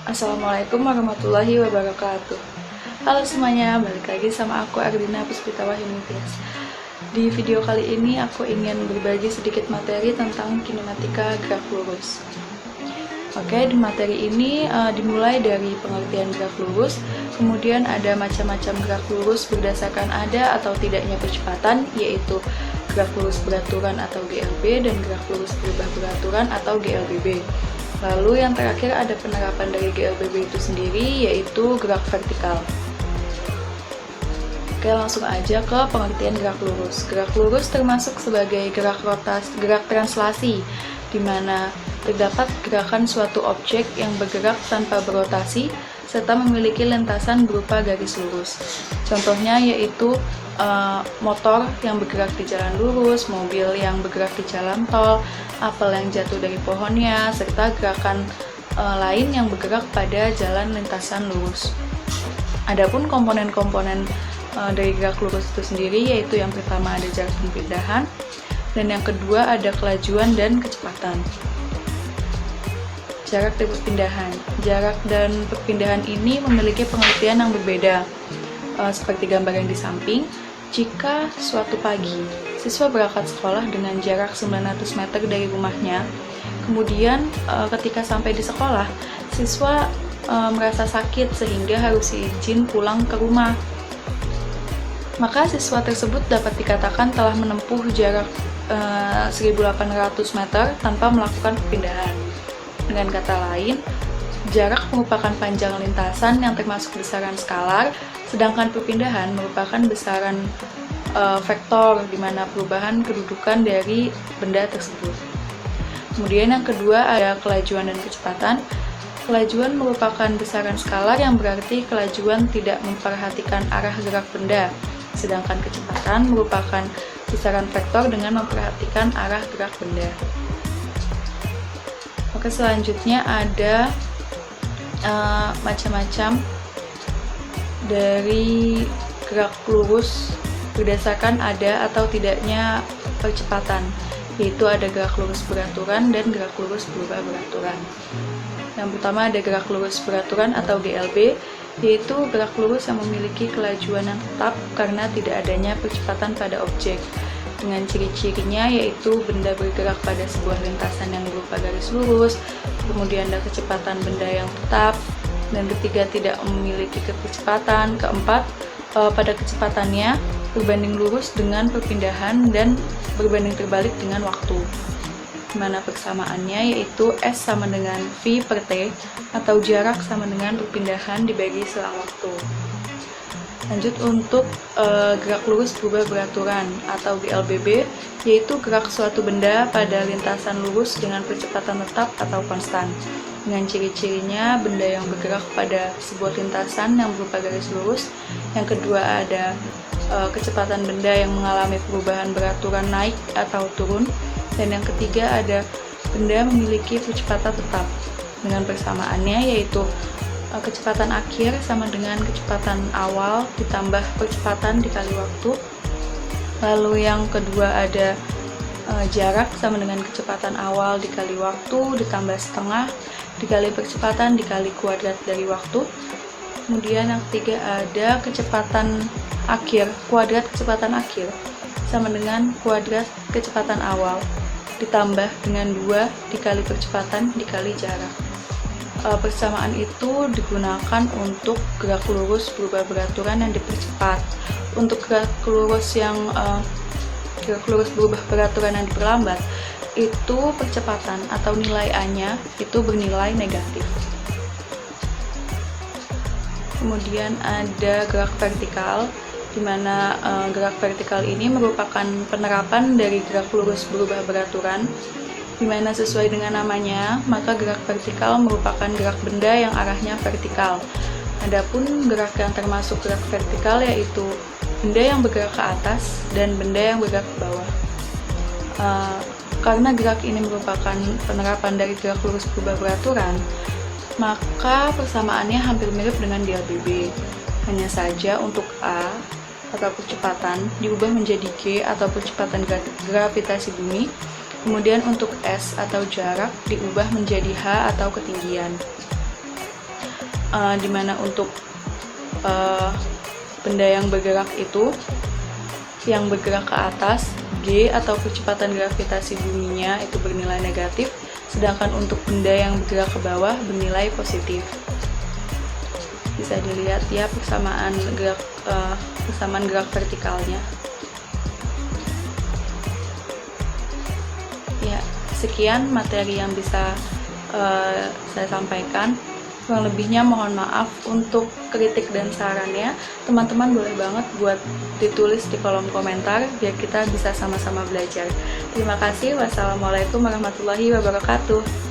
Assalamualaikum warahmatullahi wabarakatuh. Halo semuanya, balik lagi sama aku Ardina Puspita Wahyunityas. Di video kali ini aku ingin berbagi sedikit materi tentang kinematika gerak lurus. Oke, di materi ini dimulai dari pengertian gerak lurus, kemudian ada macam-macam gerak lurus berdasarkan ada atau tidaknya percepatan, yaitu gerak lurus beraturan atau GLB dan gerak lurus berubah beraturan atau GLBB. Lalu yang terakhir ada penerapan dari GLBB itu sendiri, yaitu gerak vertikal. Oke, langsung aja ke pengertian gerak lurus. Gerak lurus termasuk sebagai gerak translasi, di mana terdapat gerakan suatu objek yang bergerak tanpa berotasi serta memiliki lintasan berupa garis lurus. Contohnya yaitu motor yang bergerak di jalan lurus, mobil yang bergerak di jalan tol, apel yang jatuh dari pohonnya, serta gerakan lain yang bergerak pada jalan lintasan lurus. Adapun komponen-komponen dari gerak lurus itu sendiri, yaitu yang pertama ada jarak perpindahan, dan yang kedua ada kelajuan dan kecepatan. Jarak dan perpindahan. Jarak dan perpindahan ini memiliki pengertian yang berbeda. Seperti gambar yang di samping, jika suatu pagi siswa berangkat sekolah dengan jarak 900 meter dari rumahnya, kemudian ketika sampai di sekolah, siswa merasa sakit sehingga harus izin pulang ke rumah. Maka siswa tersebut dapat dikatakan telah menempuh jarak 1800 meter tanpa melakukan perpindahan. Dengan kata lain, jarak merupakan panjang lintasan yang termasuk besaran skalar, sedangkan perpindahan merupakan besaran vektor, di mana perubahan kedudukan dari benda tersebut. Kemudian yang kedua ada kelajuan dan kecepatan. Kelajuan merupakan besaran skalar yang berarti kelajuan tidak memperhatikan arah gerak benda, sedangkan kecepatan merupakan besaran vektor dengan memperhatikan arah gerak benda. Oke, selanjutnya ada macam-macam dari gerak lurus berdasarkan ada atau tidaknya percepatan, yaitu ada gerak lurus beraturan dan gerak lurus berubah beraturan. Yang pertama ada gerak lurus beraturan atau GLB, yaitu gerak lurus yang memiliki kelajuan yang tetap karena tidak adanya percepatan pada objek. Dengan ciri-cirinya yaitu benda bergerak pada sebuah lintasan yang berupa garis lurus, kemudian ada kecepatan benda yang tetap, dan ketiga tidak memiliki kecepatan, keempat pada kecepatannya berbanding lurus dengan perpindahan dan berbanding terbalik dengan waktu. Dimana persamaannya yaitu S sama dengan V per T atau jarak sama dengan perpindahan dibagi selang waktu. Lanjut untuk gerak lurus berubah beraturan atau GLBB, yaitu gerak suatu benda pada lintasan lurus dengan percepatan tetap atau konstan. Dengan ciri-cirinya, benda yang bergerak pada sebuah lintasan yang berupa garis lurus. Yang kedua ada kecepatan benda yang mengalami perubahan beraturan naik atau turun. Dan yang ketiga ada benda memiliki percepatan tetap. Dengan persamaannya yaitu kecepatan akhir sama dengan kecepatan awal ditambah percepatan dikali waktu. Lalu yang kedua ada jarak sama dengan kecepatan awal dikali waktu ditambah setengah dikali percepatan dikali kuadrat dari waktu. Kemudian yang ketiga ada kecepatan akhir, kuadrat kecepatan akhir sama dengan kuadrat kecepatan awal ditambah dengan 2 dikali percepatan dikali jarak. Persamaan itu digunakan untuk gerak lurus berubah beraturan yang dipercepat. Untuk gerak lurus berubah beraturan yang diperlambat, itu percepatan atau nilai A-nya itu bernilai negatif. Kemudian ada gerak vertikal, di mana gerak vertikal ini merupakan penerapan dari gerak lurus berubah beraturan, di mana sesuai dengan namanya, maka gerak vertikal merupakan gerak benda yang arahnya vertikal. Adapun gerak yang termasuk gerak vertikal yaitu benda yang bergerak ke atas dan benda yang bergerak ke bawah. Karena gerak ini merupakan penerapan dari gerak lurus berubah beraturan, maka persamaannya hampir mirip dengan GLBB. Hanya saja untuk A atau percepatan diubah menjadi G atau percepatan gravitasi bumi. Kemudian untuk S atau jarak diubah menjadi H atau ketinggian. dimana untuk benda yang bergerak itu, yang bergerak ke atas, G atau kecepatan gravitasi buminya itu bernilai negatif, sedangkan untuk benda yang bergerak ke bawah bernilai positif. Bisa dilihat ya persamaan gerak vertikalnya. Ya, sekian materi yang bisa saya sampaikan. Kurang lebihnya mohon maaf. Untuk kritik dan sarannya, teman-teman boleh banget buat ditulis di kolom komentar biar kita bisa sama-sama belajar. Terima kasih. Wassalamualaikum warahmatullahi wabarakatuh.